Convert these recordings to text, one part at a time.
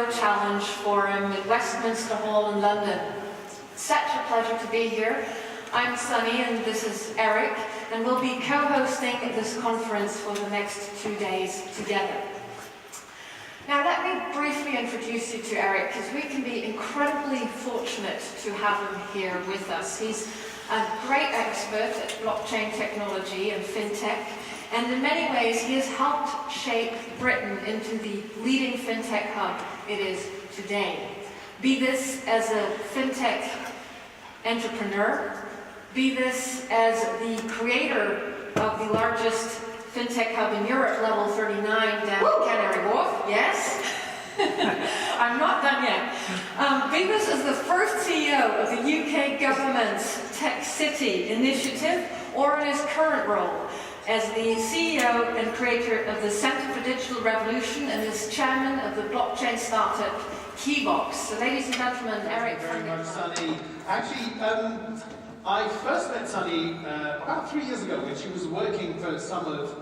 another challenge forum in Westminster Hall in London. Such a pleasure to be here. I'm Sunny and this is Eric, and we'll be co-hosting this conference for the next 2 days together. Now let me briefly introduce you to Eric, because we can be incredibly fortunate to have him here with us. He's a great expert at blockchain technology and fintech, and in many ways he has helped shape Britain into the leading fintech hub it is today. Be this as a fintech entrepreneur, be this as the creator of the largest fintech hub in Europe, level 39 down at Canary Wharf, yes? I'm not done yet. Be this as the first CEO of the UK government's Tech City initiative, or in his current role as the CEO and creator of the Centre for Digital Revolution and as chairman of the blockchain startup Keybox. So ladies and gentlemen, Eric. Thank you very much, Sunny. Actually, I first met Sunny about 3 years ago when she was working for some of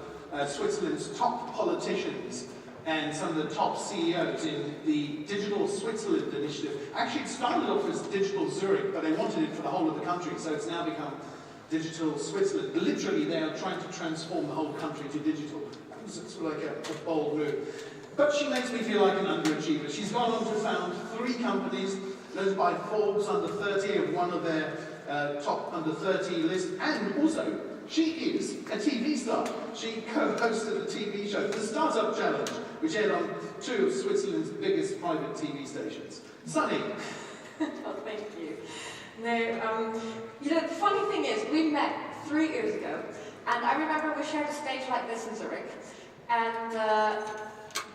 Switzerland's top politicians and some of the top CEOs in the Digital Switzerland initiative. Actually, it started off as Digital Zurich, but they wanted it for the whole of the country, so it's now become Digital Switzerland. Literally, they are trying to transform the whole country to digital. It's sort of like a bold move. But she makes me feel like an underachiever. She's gone on to found 3 companies, those by Forbes under 30 of one of their top under 30 list, and also she is a TV star. She co-hosted a TV show, The Startup Challenge, which aired on 2 of Switzerland's biggest private TV stations. Sunny. Oh, thank you. No, you know, the funny thing is, we met 3 years ago, and I remember we shared a stage like this in Zurich, and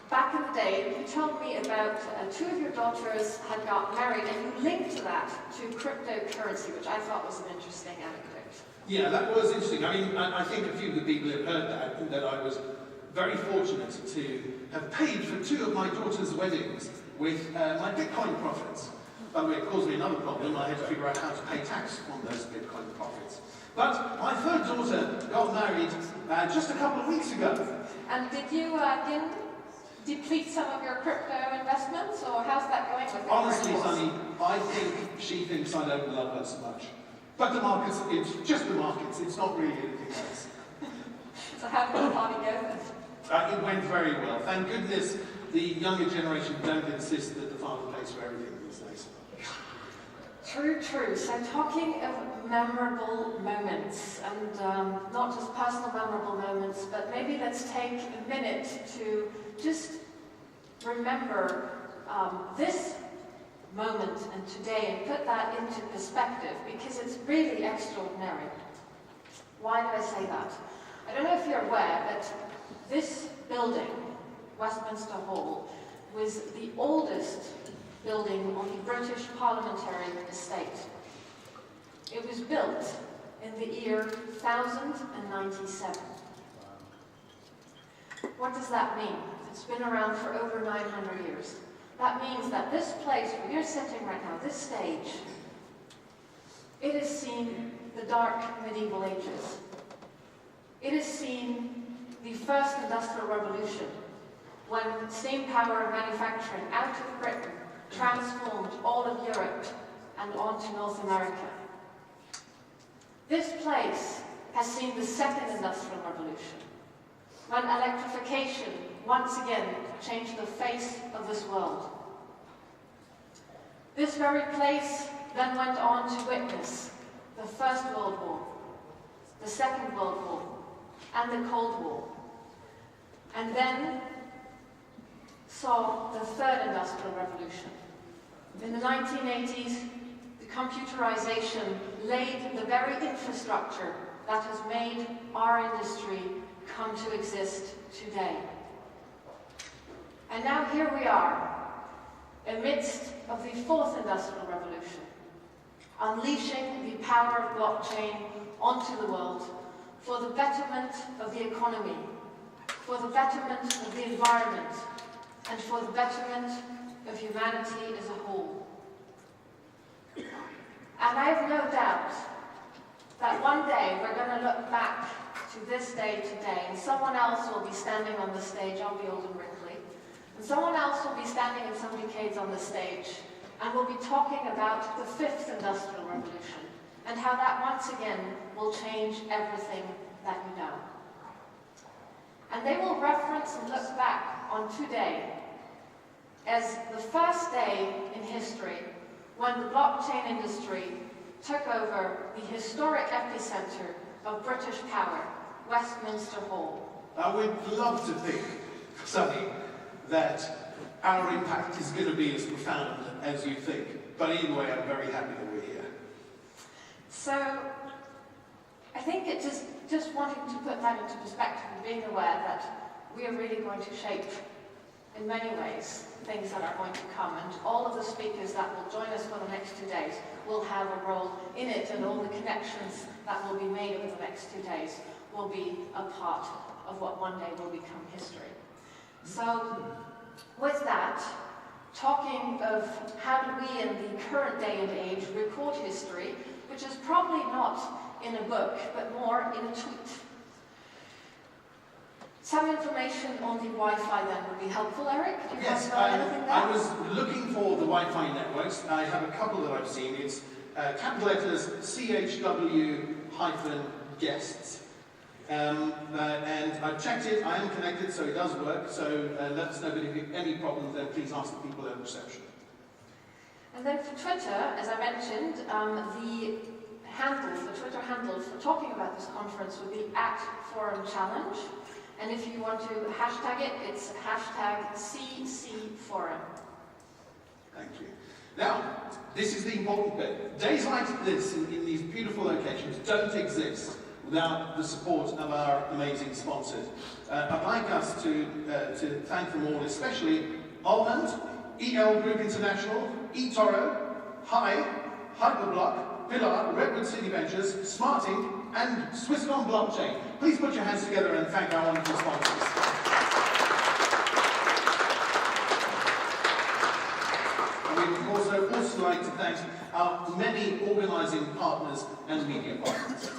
back in the day, you told me about 2 of your daughters had got married, and you linked that to cryptocurrency, which I thought was an interesting anecdote. Yeah, that was interesting. I mean, I think a few of the people have heard that I was very fortunate to have paid for 2 of my daughter's weddings with my Bitcoin profits. By the way, it caused me another problem. I had to figure out how to pay tax on those Bitcoin profits. But my 3rd daughter got married just a couple of weeks ago. And did you deplete some of your crypto investments, or how's that going with Honestly, Sunny, I think she thinks I don't love her so much. But the markets, it's just the markets, it's not really anything else. So how did the party go then? It went very well. Thank goodness the younger generation don't insist that the father pays for everything these days. True, true. So talking of memorable moments, and not just personal memorable moments, but maybe let's take a minute to just remember this moment and today and put that into perspective, because it's really extraordinary. Why do I say that? I don't know if you're aware, but this building, Westminster Hall, was the oldest building on the British parliamentary estate. It was built in the year 1097. What does that mean? It's been around for over 900 years. That means that this place where you're sitting right now, this stage, it has seen the dark medieval ages. It has seen the first industrial revolution, when steam power and manufacturing out of Britain transformed all of Europe and onto North America. This place has seen the second industrial revolution, when electrification once again changed the face of this world. This very place then went on to witness the First World War, the Second World War, and the Cold War, and then saw the Third Industrial Revolution. In the 1980s, the computerization laid the very infrastructure that has made our industry come to exist today. And now here we are, amidst of the 4th Industrial Revolution, unleashing the power of blockchain onto the world for the betterment of the economy, for the betterment of the environment, and for the betterment of humanity as a whole. And I have no doubt that one day we're going to look back to this day today, and someone else will be standing on the stage, I'll be old and wrinkly, And someone else will be standing in some decades on the stage and will be talking about the fifth industrial revolution and how that once again will change everything that you know. And they will reference and look back on today as the first day in history when the blockchain industry took over the historic epicenter of British power, Westminster Hall. I would love to think, Sunny, that our impact is going to be as profound as you think. But anyway, I'm very happy that we're here. So, I think it just wanting to put that into perspective and being aware that we are really going to shape, in many ways, things that are going to come. And all of the speakers that will join us for the next 2 days will have a role in it, and all the connections that will be made over the next 2 days will be a part of what one day will become history. So, with that, talking of how do we in the current day and age record history, which is probably not in a book, but more in a tweet. Some information on the Wi-Fi then would be helpful, Eric. Do you Yes, want to know anything there? I was looking for the Wi-Fi networks. I have a couple that I've seen. It's capital letters CHW-guests. And I've checked it. I am connected, so it does work. So let us know. But if you have any problems, then please ask the people at reception. And then for Twitter, as I mentioned, the Twitter handle for talking about this conference would be @ForumChallenge. And if you want to hashtag it, it's #CCForum. Thank you. Now, this is the important bit. Days like this, in these beautiful locations, don't exist without the support of our amazing sponsors. I'd like us to thank them all, especially Almond, EL Group International, eToro, Hi, Hyperblock, Villar, Redwood City Ventures, SmartInc, and Swisscom Blockchain. Please put your hands together and thank our wonderful sponsors. And we would also like to thank our many organising partners and media partners.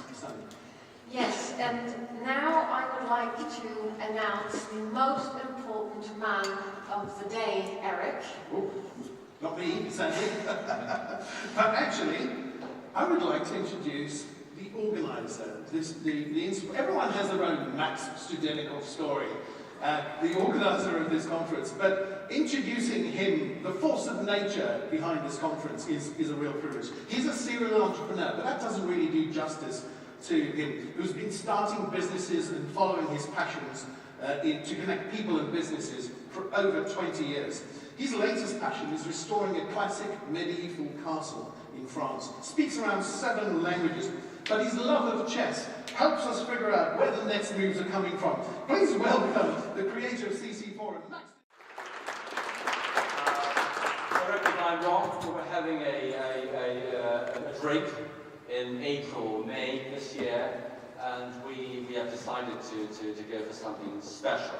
Yes, and now I would like to announce the most important man of the day, Eric. Oh, not me, sadly. But actually, I would like to introduce the organiser. Everyone has their own Max Studenikov story, the organiser of this conference. But introducing him, the force of nature behind this conference, is a real privilege. He's a serial entrepreneur, but that doesn't really do justice to him, who's been starting businesses and following his passions to connect people and businesses for over 20 years. His latest passion is restoring a classic medieval castle in France. Speaks around 7 languages, but his love of chess helps us figure out where the next moves are coming from. Please welcome the creator of CC Forum, Max. Correct me if I'm wrong, we're having a drink in April, May this year, and we have decided to go for something special,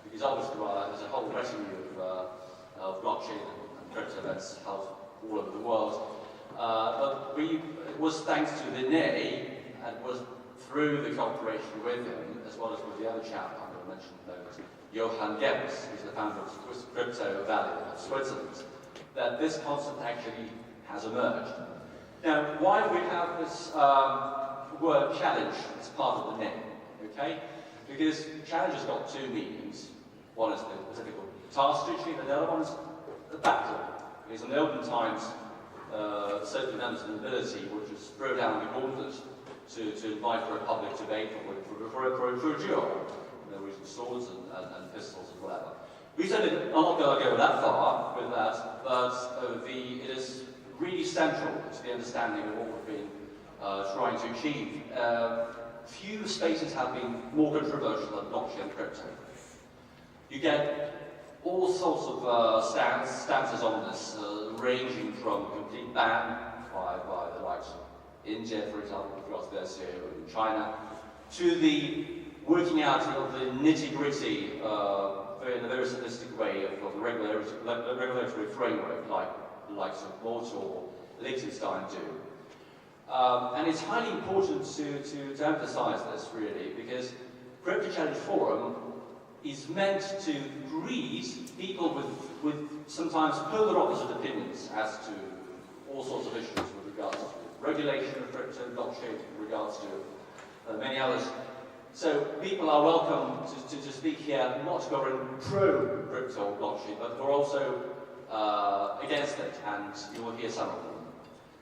because obviously there's a whole retinue of blockchain and crypto events held all over the world. But it was thanks to Vinay, and it was through the cooperation with him, as well as with the other chap I'm going to mention in a moment, Johan Gebs, who's the founder of Crypto Valley of Switzerland, that this concept actually has emerged. Now, why do we have this word challenge as part of the name? Okay? Because challenge has got 2 meanings. One is the typical task to achieve, and the other one is the battle. Because in the olden times, certain members of the nobility would just throw down the gauntlet to invite for a public debate or for a duel. There were swords and pistols and whatever. We certainly are not going to go that far with that, but it is really central to the understanding of what we've been trying to achieve. Few spaces have been more controversial than blockchain and crypto. You get all sorts of stances on this, ranging from complete ban by the likes of India, for example, with regards to their CEO in China, to the working out of the nitty-gritty in a very simplistic way of the regulatory framework, like the likes of Malta or Liechtenstein do. And it's highly important to emphasize this, really, because Crypto Challenge Forum is meant to greet people with sometimes polar opposite opinions as to all sorts of issues with regards to regulation of crypto, blockchain, with regards to many others. So people are welcome to speak here, not who are pro-crypto blockchain, but who are also against it, and you will hear some of them.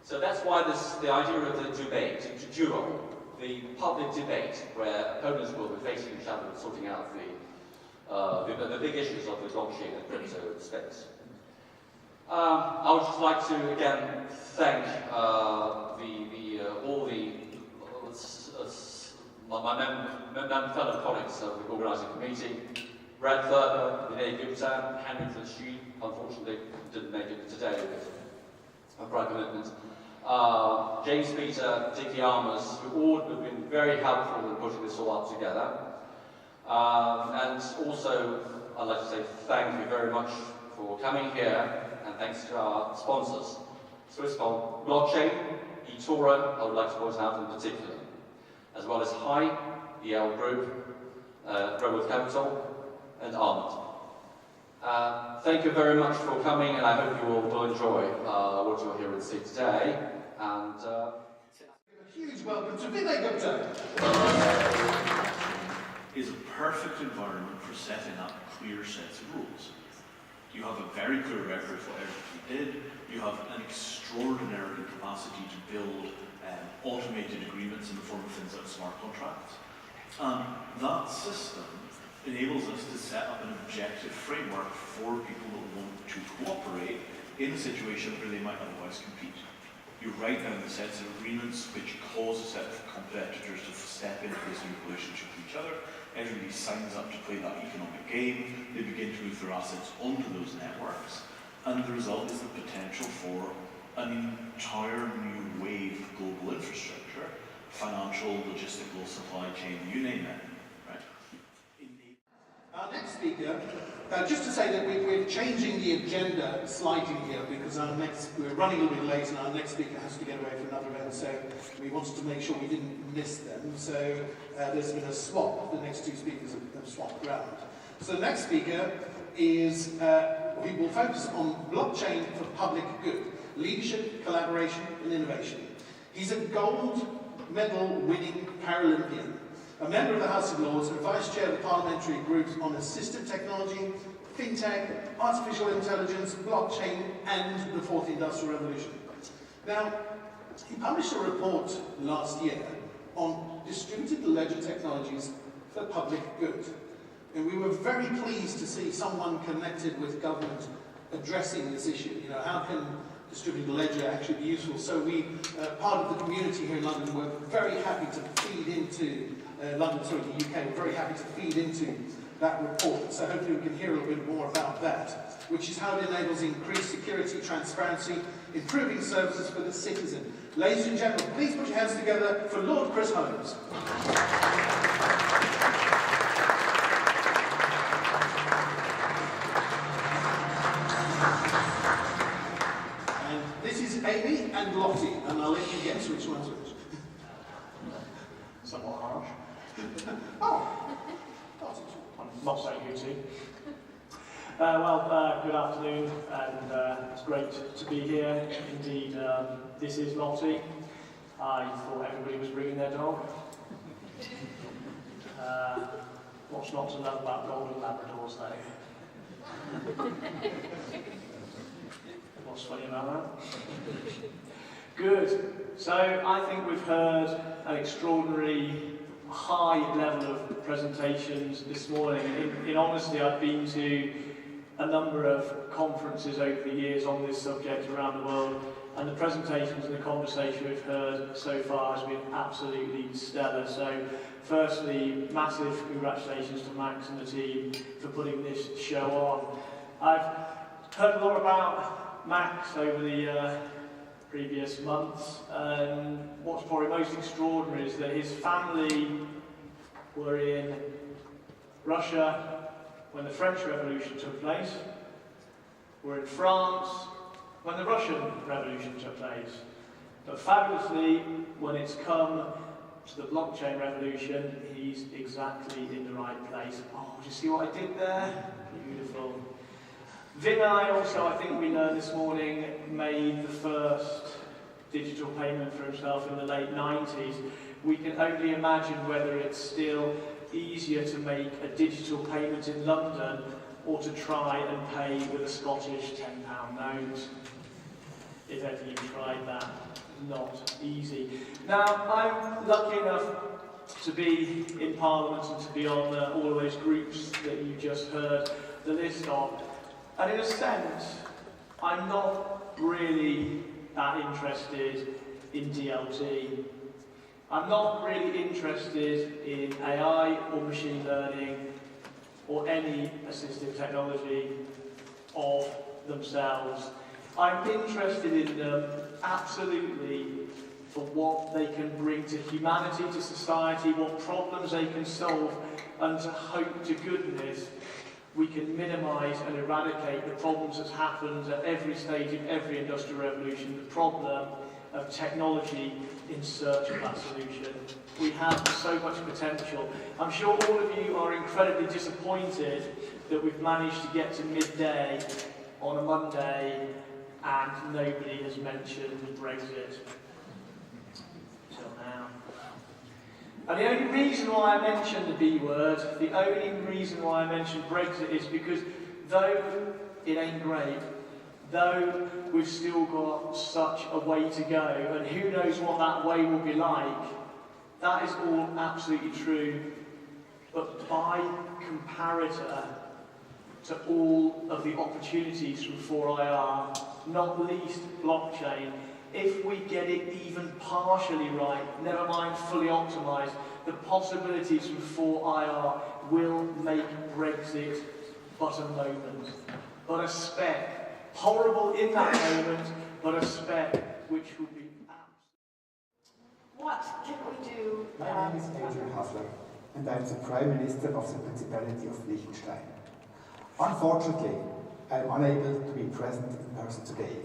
So that's why the idea of the debate, duo, the public debate, where opponents will be facing each other and sorting out the big issues of the blockchain and crypto space. I would just like to again thank my fellow colleagues of the organising committee, Brad Thurber, Vinay Gupta, Henry Flasheen, unfortunately didn't make it today because of prior commitment, James Peter, Dickie Armors, who all have been very helpful in putting this all up together. And also, I'd like to say thank you very much for coming here, and thanks to our sponsors, Swiss Blockchain, eToro, I would like to point out in particular, as well as Hi, the L Group, Growth Capital, and Armand. Thank you very much for coming, and I hope you all will enjoy what you'll hear and see today. And A huge welcome to Vinay Gupta. Is a perfect environment for setting up clear sets of rules. You have a very clear record for everything you did. You have an extraordinary capacity to build automated agreements in the form of things like smart contracts. That system enables us to set up an objective framework for people that want to cooperate in a situation where they might otherwise compete. You write down the sets of agreements which cause a set of competitors to step into this new relationship with each other. Everybody signs up to play that economic game. They begin to move their assets onto those networks. And the result is the potential for an entire new wave of global infrastructure, financial, logistical, supply chain, you name it. Right? Our next speaker, just to say that we're changing the agenda slightly here because we're running a little bit late and our next speaker has to get away for another event, so we wanted to make sure we didn't miss them. So there's been a swap. The next two speakers have swapped around. So the next speaker is, we will focus on blockchain for public good, leadership, collaboration and innovation. He's a gold medal winning Paralympian, a member of the House of Lords and vice chair of the parliamentary groups on assistive technology, fintech, artificial intelligence, blockchain, and the fourth industrial revolution. Now, he published a report last year on distributed ledger technologies for public good. And we were very pleased to see someone connected with government addressing this issue. You know, how can distributed ledger actually be useful? So we, part of the community here in London, were very happy to feed into the UK, we're very happy to feed into that report. So hopefully we can hear a little bit more about that, which is how it enables increased security, transparency, improving services for the citizen. Ladies and gentlemen, please put your hands together for Lord Chris Holmes. And this is Amy and Lottie, and I'll let you guess which one's which. Somewhat harsh. Oh, I'm not saying you two. Good afternoon, and it's great to be here. Indeed, this is Lottie. I thought everybody was bringing their dog. What's not to love about golden Labradors, though? What's funny about that? Good. So I think we've heard an extraordinary high level of presentations this morning. In honesty, I've been to a number of conferences over the years on this subject around the world, and the presentations and the conversation we've heard so far has been absolutely stellar. So firstly, massive congratulations to Max and the team for putting this show on. I've heard a lot about Max over the previous months, and what's probably most extraordinary is that his family were in Russia when the French Revolution took place, were in France when the Russian Revolution took place. But fabulously, when it's come to the blockchain revolution, he's exactly in the right place. Oh, do you see what I did there? Beautiful. Vinay also, I think we learned this morning, made the first digital payment for himself in the late 90s. We can only imagine whether it's still easier to make a digital payment in London or to try and pay with a Scottish £10 note. If ever you tried that, not easy. Now, I'm lucky enough to be in Parliament and to be on all of those groups that you just heard the list of. And in a sense, I'm not really that interested in DLT. I'm not really interested in AI or machine learning or any assistive technology of themselves. I'm interested in them absolutely for what they can bring to humanity, to society, what problems they can solve, and to hope to goodness we can minimise and eradicate the problems that's happened at every stage of every industrial revolution, the problem of technology in search of that solution. We have so much potential. I'm sure all of you are incredibly disappointed that we've managed to get to midday on a Monday and nobody has mentioned Brexit till now. And the only reason why I mentioned the B word, the only reason why I mentioned Brexit is because though it ain't great, though we've still got such a way to go, and who knows what that way will be like, that is all absolutely true. But by comparator to all of the opportunities from 4IR, not least blockchain, if we get it even partially right, never mind fully optimised, the possibilities from 4IR will make Brexit but a moment, but a speck. Horrible in that moment, but a speck which would be What can we do? My name is Adrian Hasler, and I'm the Prime Minister of the Principality of Liechtenstein. Unfortunately, I am unable to be present in person today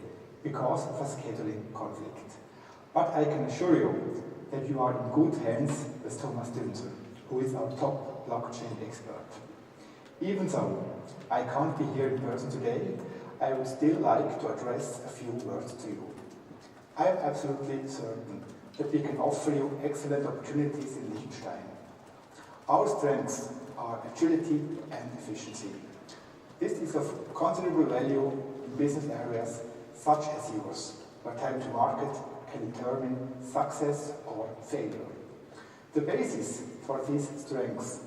because of a scheduling conflict. But I can assure you that you are in good hands with Thomas Dünzer, who is our top blockchain expert. Even though I can't be here in person today, I would still like to address a few words to you. I am absolutely certain that we can offer you excellent opportunities in Liechtenstein. Our strengths are agility and efficiency. This is of considerable value in business areas such as yours, where time to market can determine success or failure. The basis for these strengths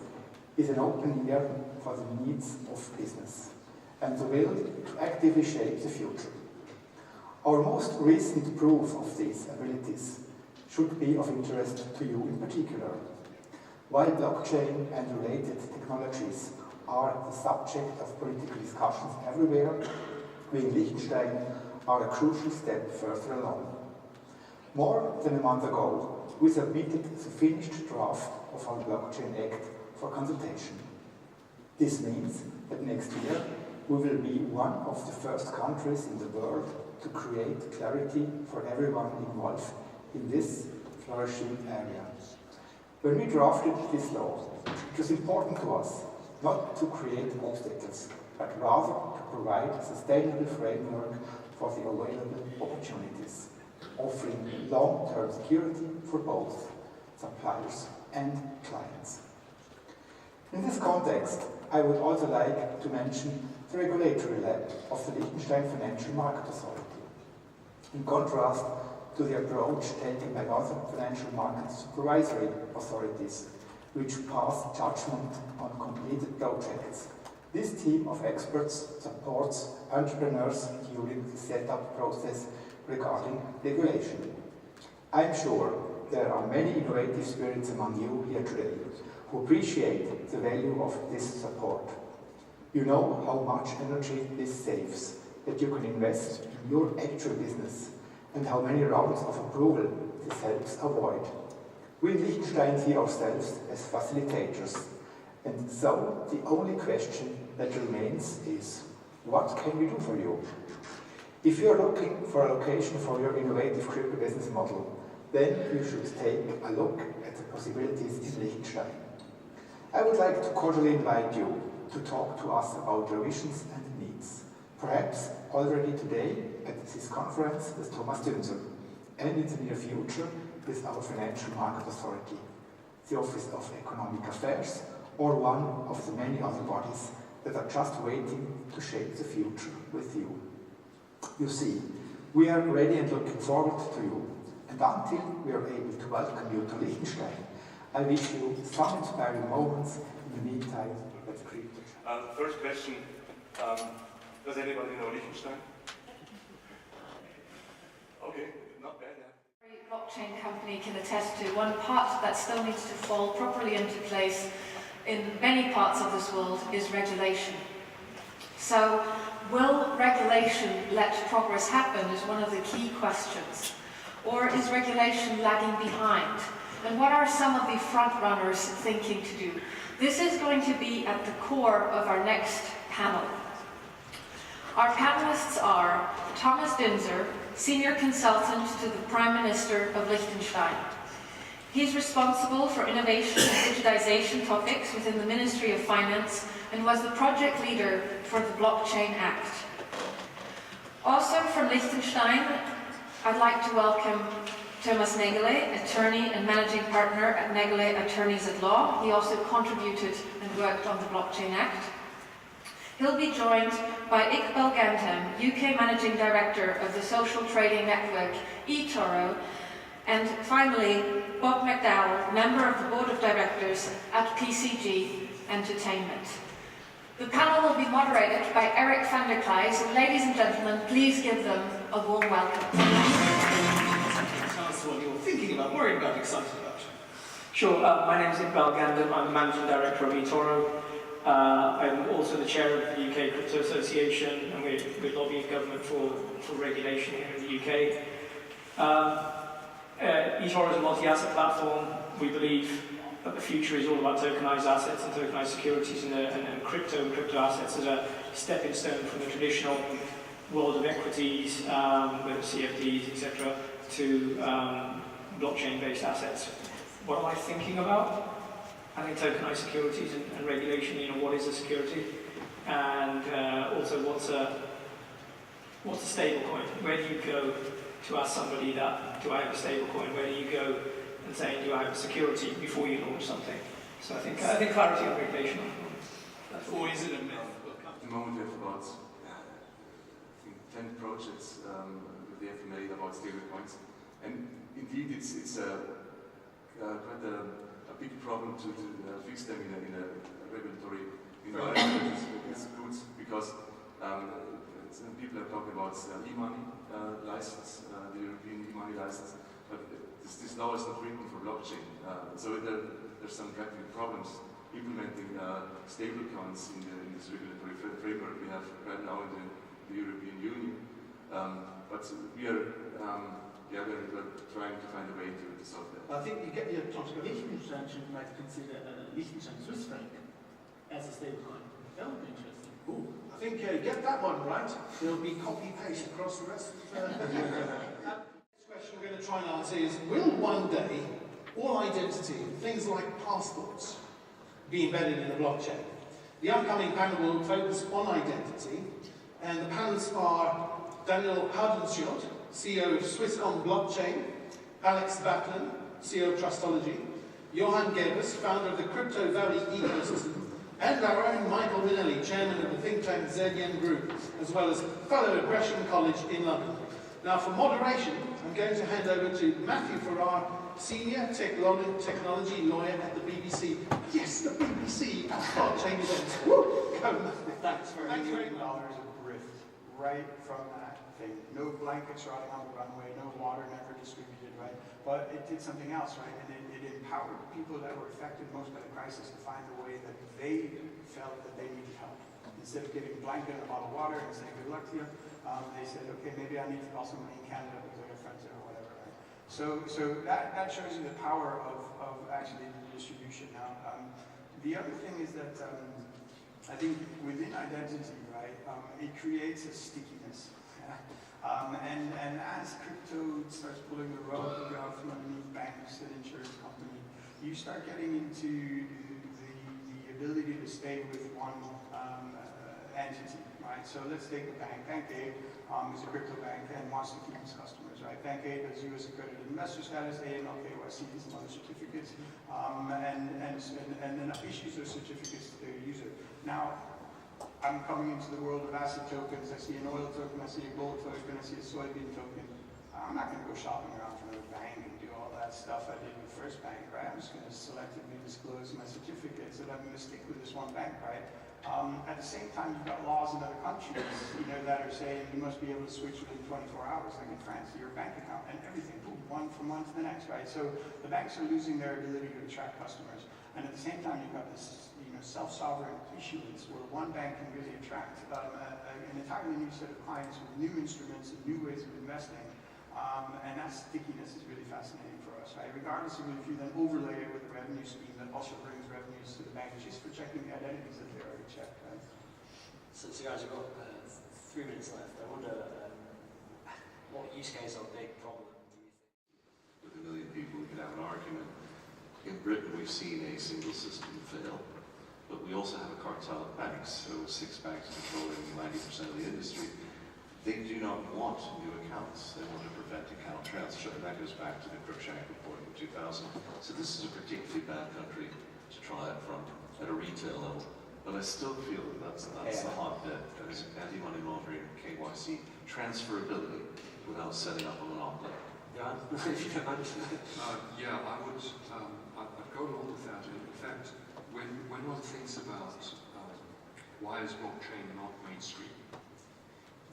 is an open ear for the needs of business and the will to actively shape the future. Our most recent proof of these abilities should be of interest to you in particular. While blockchain and related technologies are the subject of political discussions everywhere, we in Liechtenstein are a crucial step further along. More than a month ago, we submitted the finished draft of our Blockchain Act for consultation. This means that next year we will be one of the first countries in the world to create clarity for everyone involved in this flourishing area. When we drafted this law, it was important to us not to create obstacles, but rather to provide a sustainable framework for the available opportunities, offering long-term security for both suppliers and clients. In this context, I would also like to mention the regulatory lab of the Liechtenstein Financial Market Authority. In contrast to the approach taken by other financial market supervisory authorities, which pass judgment on completed projects, this team of experts supports entrepreneurs during the setup process regarding regulation. I am sure there are many innovative spirits among you here today who appreciate the value of this support. You know how much energy this saves, that you can invest in your actual business, and how many rounds of approval this helps avoid. We in Liechtenstein see ourselves as facilitators, and so the only question that remains is, what can we do for you? If you are looking for a location for your innovative crypto business model, then you should take a look at the possibilities in Liechtenstein. I would like to cordially invite you to talk to us about your visions and needs, perhaps already today at this conference with Thomas Dünser, and in the near future with our Financial Market Authority, the Office of Economic Affairs, or one of the many other bodies that are just waiting to shape the future with you. You see, we are ready and looking forward to you, and until we are able to welcome you to Liechtenstein, I wish you some inspiring moments in the meantime at Crypto. First question, does anybody know Liechtenstein? Okay, not bad, yeah. Every blockchain company can attest to one part that still needs to fall properly into place in many parts of this world is regulation. So, will regulation let progress happen is one of the key questions. Or is regulation lagging behind? And what are some of the front runners thinking to do? This is going to be at the core of our next panel. Our panelists are Thomas Dünser, Senior Consultant to the Prime Minister of Liechtenstein. He's responsible for innovation and digitization topics within the Ministry of Finance and was the project leader for the Blockchain Act. Also from Liechtenstein, I'd like to welcome Thomas Negele, attorney and managing partner at Negele Attorneys at Law. He also contributed and worked on the Blockchain Act. He'll be joined by Iqbal Gandham, UK Managing Director of the social trading network eToro, and finally, Bob McDowell, member of the Board of Directors at PCG Entertainment. The panel will be moderated by Eric van der Kleij, so ladies and gentlemen, please give them a warm welcome. Tell us what you're thinking about, worried about, excited about. Sure, my name is Iqbal Gandham, I'm the Managing Director of eToro. I'm also the Chair of the UK Crypto Association, and we're lobbying government for regulation here in the UK. eToro is a multi-asset platform. We believe that the future is all about tokenized assets and tokenized securities, and crypto assets as a stepping stone from the traditional world of equities, whether CFDs, etc., to blockchain-based assets. What am I thinking about? I think tokenized securities and regulation, what is a security? And also what's a stable coin? Where do you go to ask somebody that, do I have a stable coin? Where do you go and say, do I have a security before you launch something? So I think clarity on regulation. Or is it a myth? At the moment we have about 10 projects with the FMA about stablecoins. And indeed it's quite a big problem to fix them in a regulatory environment. It's good because some people are talking about e-money license, the European e-money license, but this law is not written for blockchain. So there's some practical problems implementing stablecoins in this regulatory framework we have right now in the European Union. But we are we're trying to find a way to solve that. I think you get your Liechtenstein might consider Liechtenstein Swiss franc as a stablecoin. That would be interesting. Ooh, I think get that one right. There'll be copy-paste across the rest. This question we're going to try and answer is, will one day all identity, things like passports, be embedded in a blockchain? The upcoming panel will focus on identity, and the panelists are Daniel Hardensjot, CEO of Swisscom Blockchain, Alex Batlin, CEO of Trustology, Johan Gebers, founder of the Crypto Valley ecosystem, and our own Michael Minelli, chairman of the think tank ZN Group, as well as fellow at Gresham College in London. Now for moderation, I'm going to hand over to Matthew Farrar, senior technology lawyer at the BBC. Yes, the BBC at blockchain events. Woo! Go, Matthew. Thanks for Thank you $1 very million much. of grift right from that thing. No blankets rotting on the runway, no water never distributed, right? But it did something else, right? And it empowered people that were affected most by the crisis to find a way that they felt that they needed help. Instead of giving a blanket and a bottle of water and saying good luck to you, they said, okay, maybe I need to call somebody in Canada because I have friends there or whatever, right? So that shows you the power of actually the distribution. Now, the other thing is that I think within identity, right, it creates a stickiness. And as crypto starts pulling the rug out from underneath banks and insurance companies, you start getting into the ability to stay with one entity, right? So let's take a bank. Bank A is a crypto bank and wants to keep its customers, right? Bank A does US accredited investor status, AML, KYC, some other certificates, and then issues those certificates to their user. Now, I'm coming into the world of asset tokens. I see an oil token, I see a gold token, I see a soybean token. I'm not going to go shopping around for another bank and do all that stuff I did with the first bank, right? I'm just going to selectively disclose my certificates that I'm going to stick with this one bank, right? At the same time, you've got laws in other countries, that are saying you must be able to switch within 24 hours, like in France, to your bank account, and everything, boom, one from one to the next, right? So the banks are losing their ability to attract customers, and at the same time, you've got this, self-sovereign issuance where one bank can really attract an entirely new set of clients with new instruments and new ways of investing, and that stickiness is really fascinating for us, right? Regardless of if you then overlay it with a revenue scheme that also brings revenues to the bank just for checking the identities that they already checked, right? So guys, we've got 3 minutes left. I wonder what use case or big problem do you think? With 1 million people, we could have an argument. In Britain, we've seen a single system fail, but we also have a cartel of banks, so 6 banks controlling 90% of the industry. They do not want new accounts. They want to prevent account transfer. And that goes back to the Cruikshank report in 2000. So this is a particularly bad country to try it from at a retail level. But I still feel that that's the hotbed. There's anti-money laundering, KYC, transferability without setting up a monopoly. Yeah, if you can understand. Yeah, I'd go along with that. In fact, when one thinks about why is blockchain not mainstream,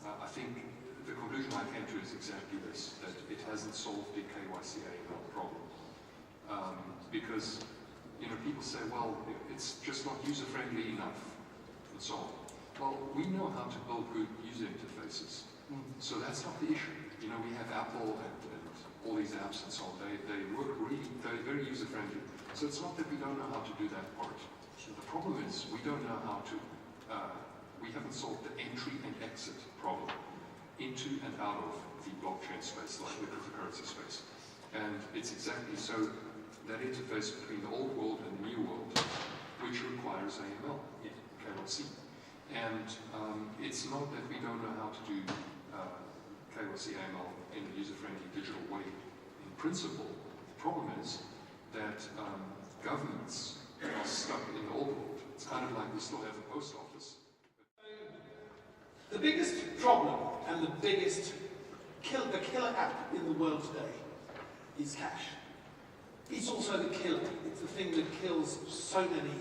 I think the conclusion I came to is exactly this, that it hasn't solved the KYC AML problem. Because, people say, well, it's just not user-friendly enough, and so on. Well, we know how to build good user interfaces. So that's not the issue. We have Apple and all these apps and so on. They work really, they're very user-friendly. So it's not that we don't know how to do that part. The problem is we don't know how to, we haven't solved the entry and exit problem into and out of the blockchain space, like the cryptocurrency space. And it's exactly so that interface between the old world and the new world, which requires AML, KYC. And it's not that we don't know how to do KYC AML in a user-friendly digital way in principle. The problem is that governments are stuck in the old world. It's kind of like we still have a post office. The biggest problem and the biggest killer app in the world today is cash. It's also the killer. It's the thing that kills so many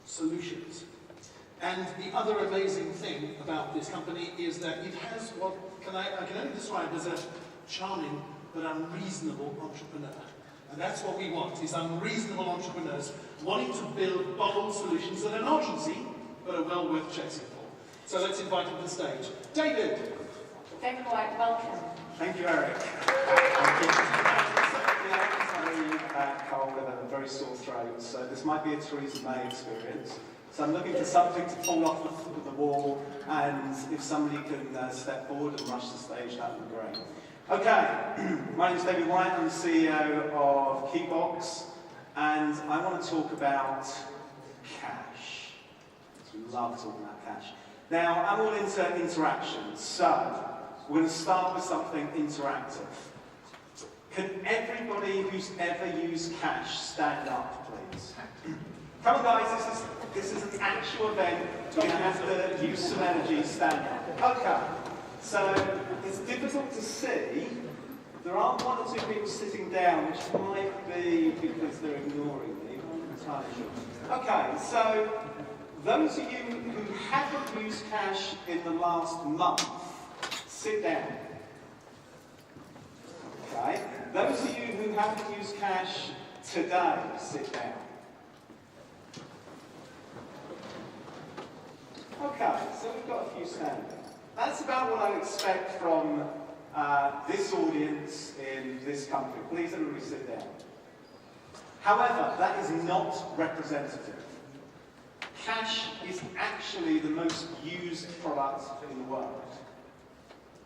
solutions. And the other amazing thing about this company is that it has what I can only describe as a charming but unreasonable entrepreneur. And that's what we want, is unreasonable entrepreneurs wanting to build bold solutions that are not easy, but are well worth chasing for. So let's invite him to the stage. David! David White, welcome. Thank you, Eric. Carl with a very sore throat, so this might be a Theresa May experience. So I'm looking for something to fall off the wall, and if somebody can step forward and rush the stage, that would be great. Okay, my name is David White, I'm the CEO of Keybox, and I want to talk about cash. We love talking about cash. Now, I'm all into interactions, so we're going to start with something interactive. Can everybody who's ever used cash stand up, please? Come on, guys, this is an actual event. You're going to have to use some energy, stand up. Okay, so it's difficult to see. There are 1 or 2 people sitting down, which might be because they're ignoring me. I'm not entirely sure. Okay, so those of you who haven't used cash in the last month, sit down. Okay, those of you who haven't used cash today, sit down. Okay, so we've got a few standing. That's about what I expect from this audience in this country. Please everybody sit down. However, that is not representative. Cash is actually the most used product in the world.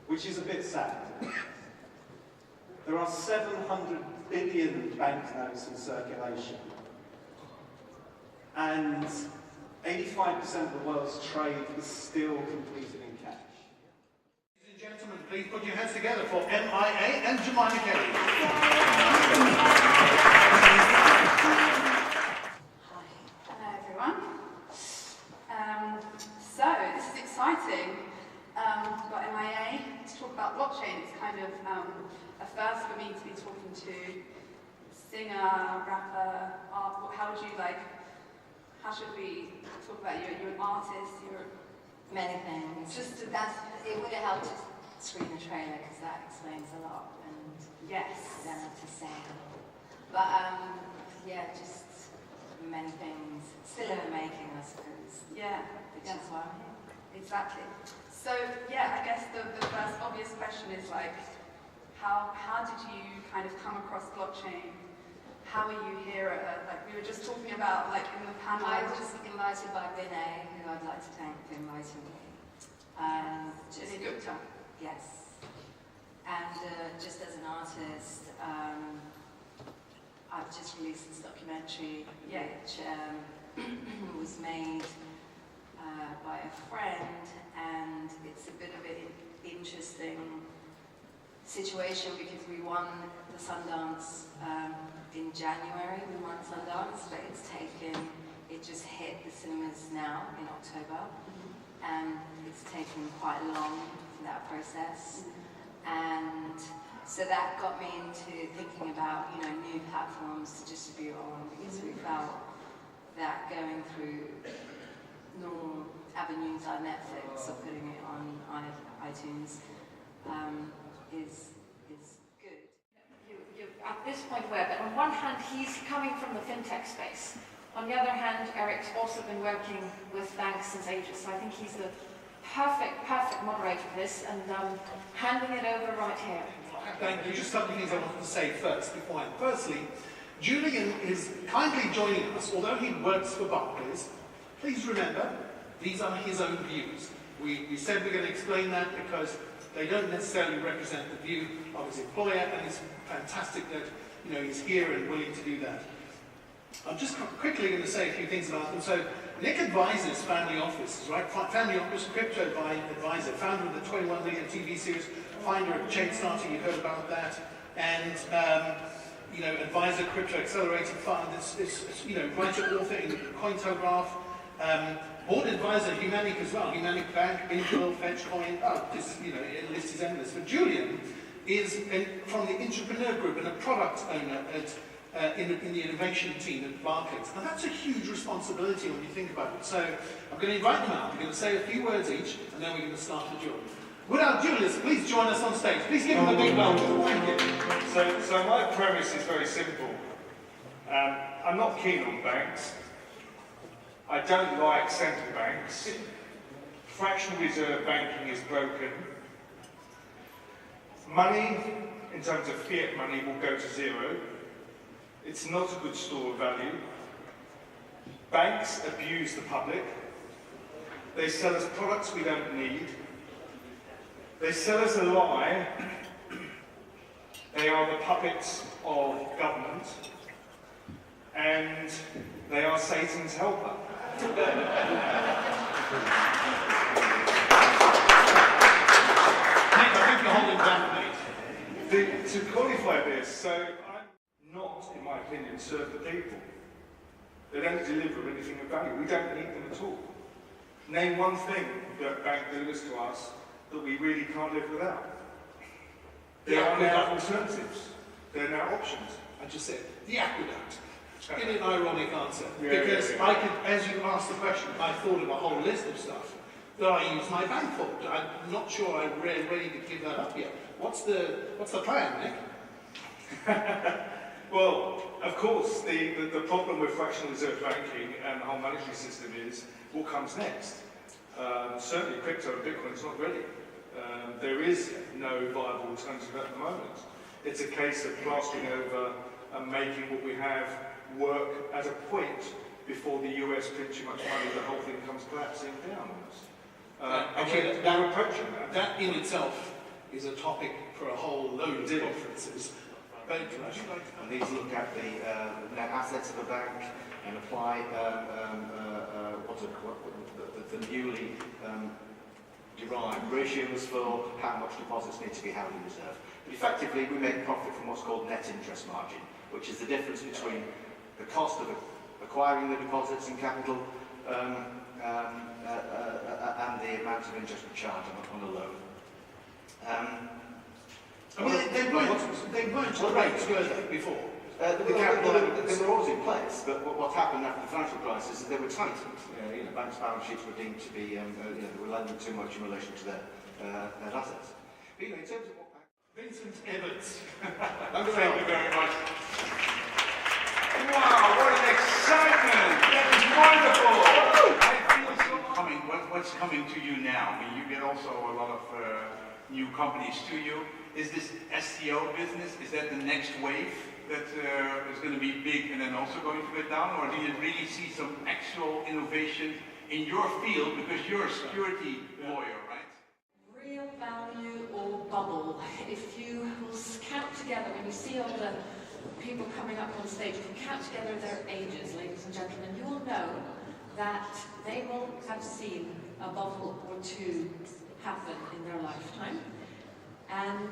which is a bit sad. There are 700 billion banknotes in circulation, and 85% of the world's trade is still completed in cash. Ladies and gentlemen, please put your hands together for MIA and Jemima Kelly. Hello everyone. So this is exciting. Got MIA to talk about blockchain. It's kind of a first for me to be talking to singer, rapper, art. How would you like? How should we talk about you? You're an artist. You're many things. Just it would have helped to screen the trailer because that explains a lot. And yes, I don't have to say it all. But yeah, just many things still in the making, I suppose. Yeah, which is why I'm here. Exactly. So yeah, I guess the first obvious question is like, how did you kind of come across blockchain? How are you here? Like we were just talking about, like in the panel. I was invited by Vinay, who I'd like to thank for inviting me. Vinay Gupta. Yes. And just as an artist, I've just released this documentary, which was made by a friend, and it's a bit of an interesting situation because we won the Sundance in January. We won Sundance, but it just hit the cinemas now in October, and it's taken quite long for that process. And so that got me into thinking about, new platforms to distribute on, because we felt that going through normal avenues like Netflix or putting it on iTunes is good. You're at this point where, but on one hand, he's coming from the fintech space. On the other hand, Eric's also been working with banks since ages, so I think he's the perfect moderator for this, and handing it over right here. Thank you. Just a couple of things I wanted to say first beforehand. Firstly, Julian is kindly joining us, although he works for Barclays. Please remember, these are his own views. We said we're going to explain that because they don't necessarily represent the view of his employer, and it's fantastic that he's here and willing to do that. I'm just quickly going to say a few things about them. So, Nick advises Family Office, right? Family Office, crypto advisor, founder of the 21 Million TV series, finder of Chainstarter, you heard about that, and advisor, crypto accelerator fund, writer, author in Cointelegraph, board advisor, Humanic as well, Humanic Bank, Intel, Fetchcoin, it lists is endless. But Julian is from the entrepreneur group and a product owner in the innovation team at Barclays. And that's a huge responsibility when you think about it. So I'm going to invite them out. We're going to say a few words each, and then we're going to start with Julian. Would Julius please join us on stage? Please give him a big welcome. Thank you. So my premise is very simple. I'm not keen on banks. I don't like central banks. Fractional reserve banking is broken. Money, in terms of fiat money, will go to zero. It's not a good store of value. Banks abuse the public. They sell us products we don't need. They sell us a lie. They are the puppets of government. And they are Satan's helper. Nick, I think you're holding back, mate. To qualify this, so I'm not, in my opinion, serve the people. They don't deliver anything of value. We don't need them at all. Name one thing that bank delivers to us that we really can't live without. There are now alternatives. There are now options. I just said, the aqueduct. Give me an ironic answer. Because I could, as you asked the question, I thought of a whole list of stuff that I use my bank for. I'm not sure I'm ready to give that up yet. What's the plan, Nick? Well, of course, the problem with fractional reserve banking and the whole monetary system is what comes next. Certainly crypto and Bitcoin is not ready. There is no viable alternative at the moment. It's a case of plastering over and making what we have work at a point before the US print too much money, the whole thing comes collapsing down on us. We're approaching that. That in itself is a topic for a whole load of conferences. But would you like to? I need to look at the net assets of a bank and apply the newly derived ratios for how much deposits need to be held in reserve. But effectively, we make profit from what's called net interest margin, which is the difference between the cost of acquiring the deposits and capital and the amount of interest we charge on a loan. They weren't rates, were they, before? They were always in place, but what happened after the financial crisis is they were tightened. Banks' balance sheets were deemed to be, they were lending too much in relation to their net assets. But, in terms of what... Vincent Evans. Thank you very much. Wow, what an excitement! That is wonderful! I feel so what's coming to you now? I mean, you get also a lot of new companies to you. Is this SEO business, is that the next wave that is going to be big and then also going to go down? Or do you really see some actual innovation in your field, because you're a security lawyer, right? Real value or bubble. If you will count together, when you see all the people coming up on stage, if you count together their ages, ladies and gentlemen, you will know that they will have seen a bubble or two happen in their lifetime. And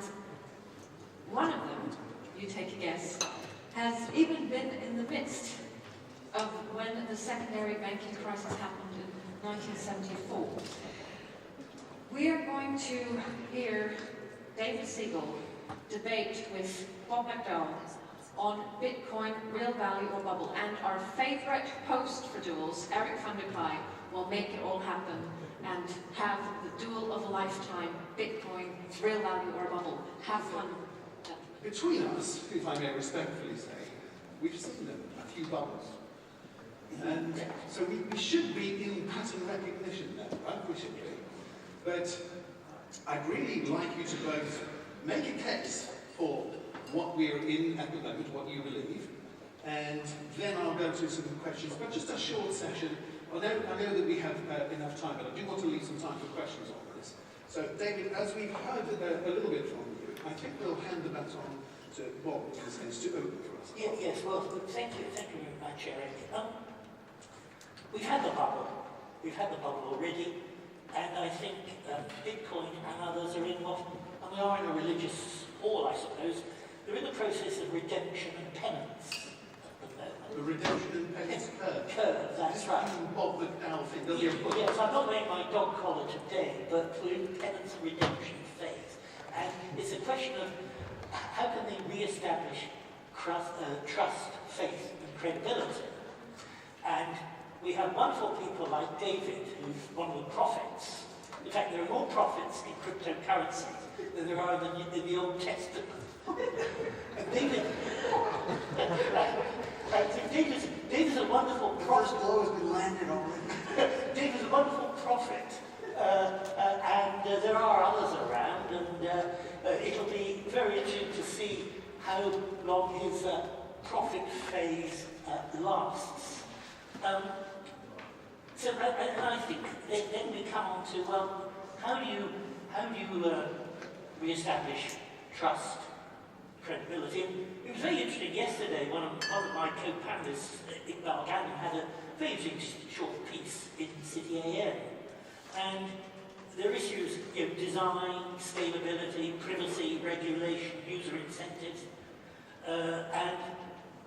one of them, you take a guess, has even been in the midst of when the secondary banking crisis happened in 1974. We are going to hear David Siegel debate with Bob McDowell on Bitcoin, real value or bubble, and our favourite host for duels, Eric van der Klei, will make it all happen and have the duel of a lifetime, Bitcoin, real value or bubble. Have fun. Between us, if I may respectfully say, we've seen them, a few bubbles. And so we should be in pattern recognition now, right? We should be. But I'd really like you to both make a case for what we're in at the moment, what you believe, and then I'll go to some questions, but just a short session. I know that we have enough time, but I do want to leave some time for questions on this. So, David, as we've heard a little bit from you, I think we'll hand the baton to Bob, in a sense, to open for us. Yes, well, thank you very much, Eric. We've had the bubble already, and I think Bitcoin and others are in we are in a religious hall, I suppose. They're in the process of redemption and penance. The redemption and penance curve, that's right. Bob McDowell thing. Yes, I'm not wearing my dog collar today, but we're in penance and redemption phase. And it's a question of how can they re-establish trust, faith, and credibility. And we have wonderful people like David, who's one of the prophets. In fact, there are more prophets in cryptocurrencies than there are in the Old Testament. David's a wonderful prophet. The first blow has been landed already. David's a wonderful prophet, and there are others around, and it'll be very interesting to see how long his prophet phase lasts. So, and I think then we come on to, well, how do you re-establish trust, credibility? And it was very interesting yesterday. One of my co-panelists, Iqbal Gandhi, had a very interesting short piece in City AM, and there are issues, design, scalability, privacy, regulation, user incentives, and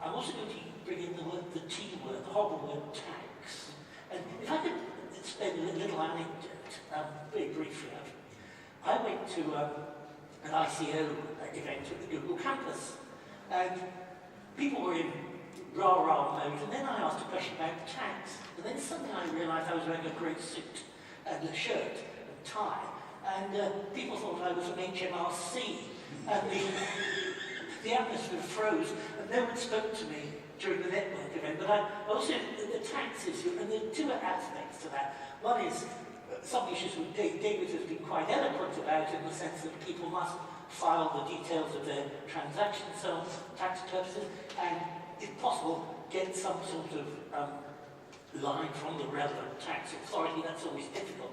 I'm also going to bring in the T word, the horrible word, tax. And if I could explain a little anecdote, very briefly. I went to an ICO event at the Google campus, and people were in rah-rah mode, and then I asked a question about tax, and then suddenly I realised I was wearing a grey suit and a shirt and tie, and people thought I was from HMRC, and the atmosphere froze, and no one spoke to me during the network event. But I also, the tax issue, and there are two aspects to that. One is some issues which David has been quite eloquent about, in the sense that people must file the details of their transactions, so for tax purposes, and if possible, get some sort of line from the relevant tax authority. That's always difficult.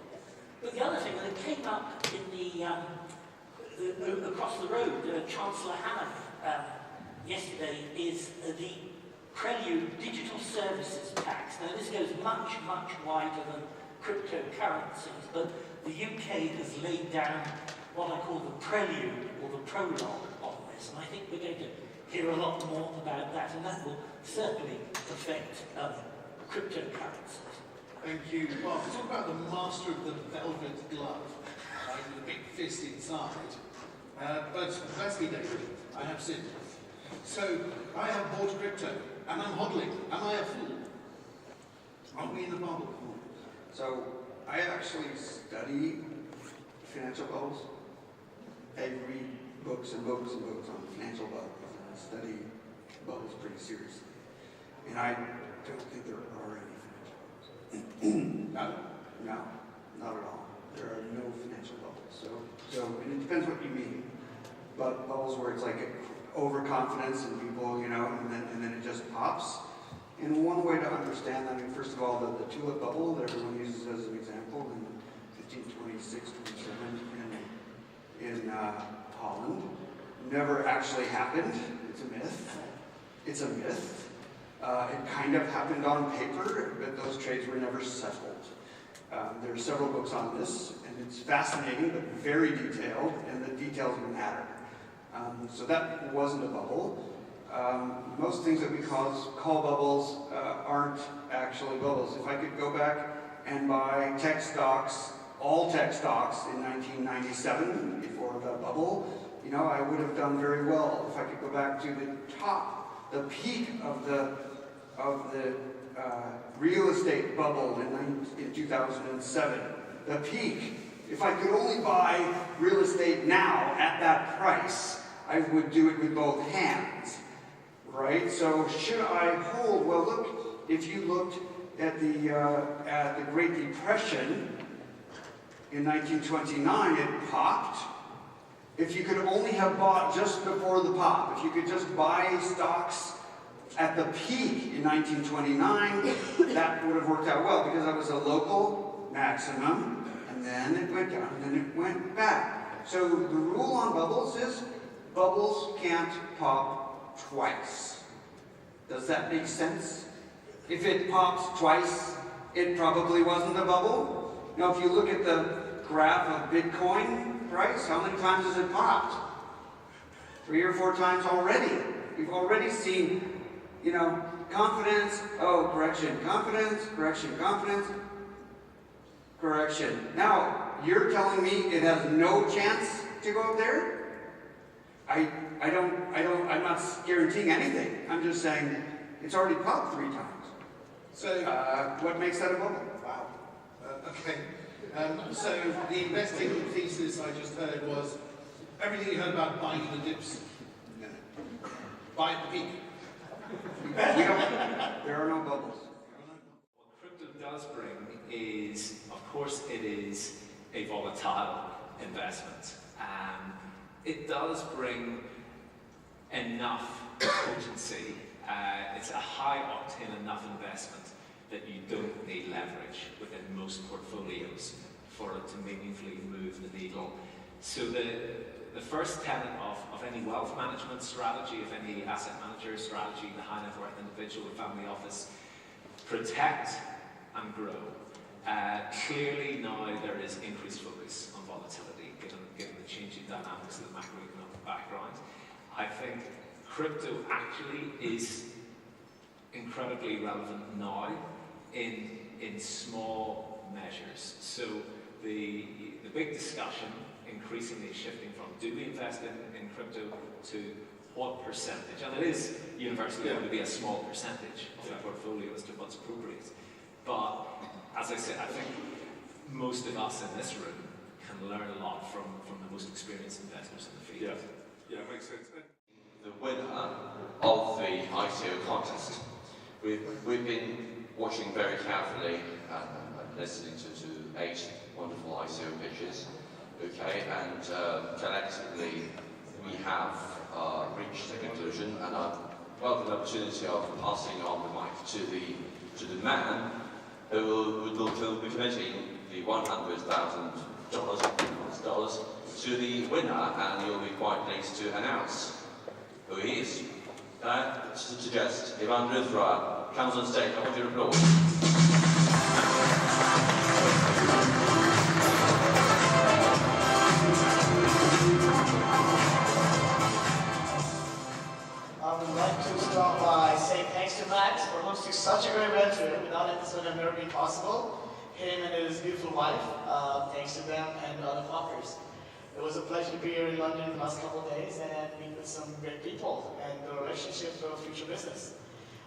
But the other thing that came up in the across the road, Chancellor Hanna yesterday, is the Prelude Digital Services Tax. Now this goes much, much wider than cryptocurrencies, but the UK has laid down what I call the prelude or the prologue on this, and I think we're going to hear a lot more about that, and that will certainly affect cryptocurrencies. Thank you. Well, talk about the master of the velvet glove, right, with a big fist inside. But bless me, David, I have sinned. So, I have bought crypto, and I'm hodling. Am I a fool? Are we in the bubble? So, I actually study financial bubbles. I read books and books and books on financial bubbles, and I study bubbles pretty seriously. And I don't think there are any financial bubbles. No, not at all. There are no financial bubbles. So, and it depends what you mean. But bubbles where it's like overconfidence and people, you know, and then it just pops. And one way to understand that, I mean, first of all, the tulip bubble that everyone uses as an example in 1526, 27 in Holland never actually happened. It's a myth. It's a myth. It kind of happened on paper, but those trades were never settled. There are several books on this, and it's fascinating, but very detailed, and the details matter. So that wasn't a bubble. Most things that we call bubbles aren't actually bubbles. If I could go back and buy tech stocks, all tech stocks in 1997, before the bubble, you know, I would have done very well. If I could go back to the top, the peak of the real estate bubble in 2007, the peak. If I could only buy real estate now at that price, I would do it with both hands, right? So should I hold? Well, look, if you looked at the Great Depression in 1929, it popped. If you could only have bought just before the pop, if you could just buy stocks at the peak in 1929, that would have worked out well because that was a local maximum, and then it went down, and then it went back. So the rule on bubbles is bubbles can't pop twice. Does that make sense? If it pops twice, it probably wasn't a bubble. Now, if you look at the graph of Bitcoin price, how many times has it popped? 3 or 4 times already. We've already seen, you know, confidence, oh, correction, confidence, correction, confidence, correction. Now, you're telling me it has no chance to go up there? I'm not guaranteeing anything. I'm just saying it's already popped 3 times. So, what makes that a bubble? Wow. Okay. So the investing thesis I just heard was everything you heard about buying the dips. Buy at the peak. There are no bubbles. What crypto does bring is, of course, it is a volatile investment. It does bring enough potency. It's a high octane enough investment that you don't need leverage within most portfolios for it to meaningfully move the needle. So the first tenet of any wealth management strategy, of any asset manager strategy, the high net worth individual family office, protect and grow. Clearly now there is increased focus on volatility given the changing dynamics of the macroeconomic background. I think crypto actually is incredibly relevant now in small measures. So the big discussion increasingly shifting from do we invest in crypto to what percentage, and it is universally going to be a small percentage of the portfolio as to what's appropriate. But as I said, I think most of us in this room can learn a lot from the most experienced investors in the field. Yeah, makes sense. The winner of the ICO contest. We've been watching very carefully and listening to 8 wonderful ICO pitches, okay, and collectively we have reached a conclusion, and I welcome the opportunity of passing on the mic to the man who will be committing the £100,000 dollars to the winner, and you'll be quite pleased to announce who he is. Can I suggest Ivan Ruthra comes on stage? I want your applause. I would like to start by saying thanks to Max for hosting such a great event here. Without it, this would have never been possible. Him and his beautiful wife, thanks to them and other partners. It was a pleasure to be here in London the last couple of days and meet with some great people and build relationships for future business.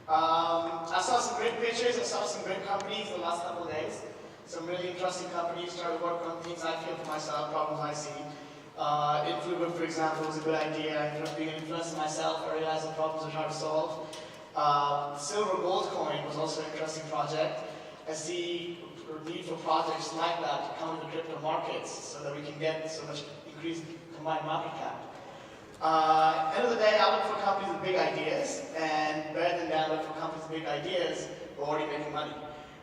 I saw some great pictures, I saw some great companies the last couple of days. Some really interesting companies trying to work on things I feel for myself, problems I see. Influent, for example, was a good idea. Being an influencer myself, I realized the problems I try to solve. Silver gold coin was also an interesting project. I see a need for projects like that to come into crypto markets so that we can get so much increased combined market cap. End of the day, I look for companies with big ideas, and better than that, I look for companies with big ideas who are already making money.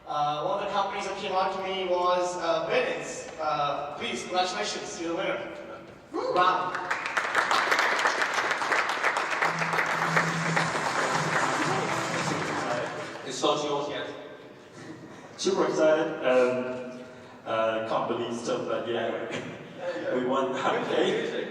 One of the companies that came out to me was Biddins. Please, congratulations, you're the winner. Wow. It's not yours yet. Super excited. Can't believe stuff, but yeah, we won that day.